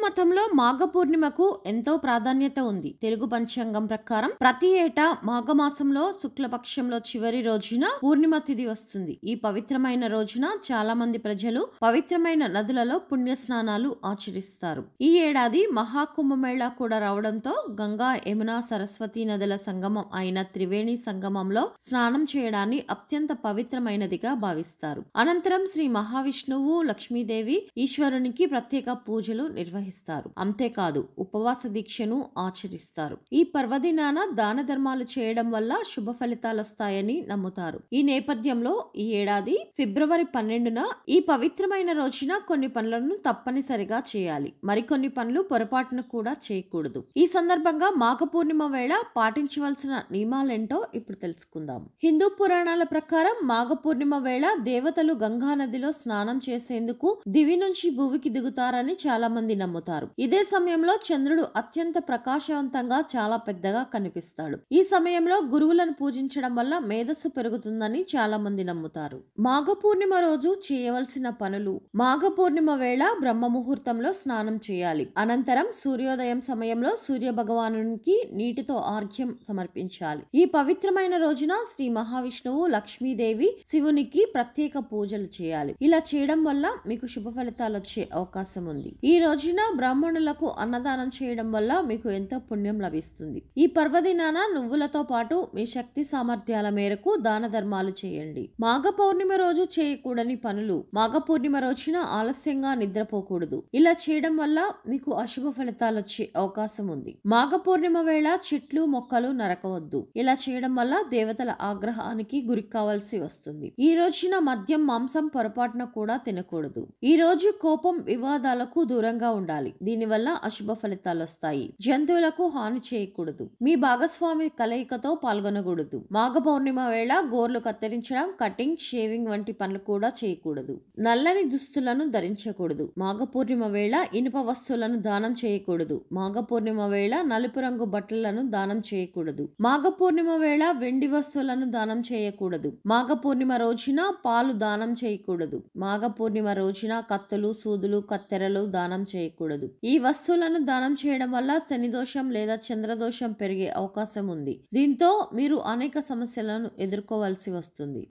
మతంలో మాఘ పూర్ణిమకు ఎంతో ప్రాధాన్యత ఉంది. తెలుగు పంచాంగం ప్రకారం ప్రతి ఏటా మాఘమాసంలో శుక్లపక్షంలో చివరి రోజున పూర్ణిమ తిథి వస్తుంది. ఈ పవిత్రమైన రోజున చాలా మంది ప్రజలు పవిత్రమైన నదులలో పుణ్య స్నానాలు ఆచరిస్తారు. ఈ ఏడాది మహాకుంభమేళా కూడా రావడంతో గంగా, యమున, సరస్వతి నదుల సంగమం అయిన త్రివేణి సంగమంలో స్నానం చేయడాన్ని అత్యంత పవిత్రమైనదిగా భావిస్తారు. అనంతరం శ్రీ మహావిష్ణువు, లక్ష్మీదేవి, ఈశ్వరునికి ప్రత్యేక పూజలు నిర్వహిస్తారు. అంతేకాదు ఉపవాస దీక్షను ఆచరిస్తారు. ఈ పర్వదినాన దాన ధర్మాలు చేయడం వల్ల శుభ ఫలితాలు వస్తాయని నమ్ముతారు. ఈ నేపథ్యంలో ఈ ఏడాది ఫిబ్రవరి 12న ఈ పవిత్రమైన రోజున కొన్ని పనులను తప్పనిసరిగా చేయాలి. మరికొన్ని పనులు పొరపాటున కూడా చేయకూడదు. ఈ సందర్భంగా మాఘ పూర్ణిమ వేళ పాటించవలసిన నియమాలేంటో ఇప్పుడు తెలుసుకుందాం. హిందూ పురాణాల ప్రకారం మాఘ పూర్ణిమ వేళ దేవతలు గంగా నదిలో స్నానం చేసేందుకు దివి నుంచి భూమికి దిగుతారని చాలా మంది నమ్ముతారు. ఇదే సమయంలో చంద్రుడు అత్యంత ప్రకాశవంతంగా చాలా పెద్దగా కనిపిస్తాడు. ఈ సమయంలో గురువులను పూజించడం వల్ల మేధస్సు పెరుగుతుందని చాలా మంది నమ్ముతారు. మాఘ పూర్ణిమ రోజు చేయవలసిన పనులు: మాఘ పూర్ణిమ వేళ బ్రహ్మ ముహూర్తంలో స్నానం చేయాలి. అనంతరం సూర్యోదయం సమయంలో సూర్య భగవానునికి నీటితో ఆర్ఘ్యం సమర్పించాలి. ఈ పవిత్రమైన రోజున శ్రీ మహావిష్ణువు, లక్ష్మీదేవి, శివునికి ప్రత్యేక పూజలు చేయాలి. ఇలా చేయడం వల్ల మీకు శుభ ఫలితాలు వచ్చే అవకాశం ఉంది. ఈ రోజున బ్రాహ్మణులకు అన్నదానం చేయడం వల్ల మీకు ఎంతో పుణ్యం లభిస్తుంది. ఈ పర్వదినాన నువ్వులతో పాటు మీ శక్తి సామర్థ్యాల మేరకు దాన ధర్మాలు చేయండి. మాఘ పౌర్ణిమ రోజు చేయకూడని పనులు: మాఘ పూర్ణిమ రోజున ఆలస్యంగా నిద్రపోకూడదు. ఇలా చేయడం వల్ల మీకు అశుభ ఫలితాలు వచ్చే అవకాశం ఉంది. మాఘ పూర్ణిమ వేళ చెట్లు, మొక్కలు నరకవద్దు. ఇలా చేయడం వల్ల దేవతల ఆగ్రహానికి గురి కావాల్సి వస్తుంది. ఈ రోజున మద్యం, మాంసం పొరపాటున కూడా తినకూడదు. ఈ రోజు కోపం, వివాదాలకు దూరంగా ఉండాలి. దీనివల్ల అశుభ ఫలితాలు వస్తాయి. జంతువులకు హాని చేయకూడదు. మీ భాగస్వామి కలయికతో పాల్గొనకూడదు. మాఘ పౌర్ణిమ వేళ గోర్లు కత్తిరించడం, కటింగ్, షేవింగ్ వంటి పనులు కూడా చేయకూడదు. నల్లని దుస్తులను ధరించకూడదు. మాఘ పూర్ణిమ వేళ ఇనుప వస్తువులను దానం చేయకూడదు. మాఘ పూర్ణిమ వేళ నలుపు రంగు బట్టలను దానం చేయకూడదు. మాఘ పూర్ణిమ వేళ వెండి వస్తువులను దానం చేయకూడదు. మాఘ పూర్ణిమ రోజున పాలు దానం చేయకూడదు. మాఘ పూర్ణిమ రోజున కత్తులు, సూదులు, కత్తెరలు దానం చేయకూడదు. ఈ వస్తువులను దానం చేయడం వల్ల శని దోషం లేదా చంద్రదోషం పెరిగే అవకాశం ఉంది. దీంతో మీరు అనేక సమస్యలను ఎదుర్కోవాల్సి వస్తుంది.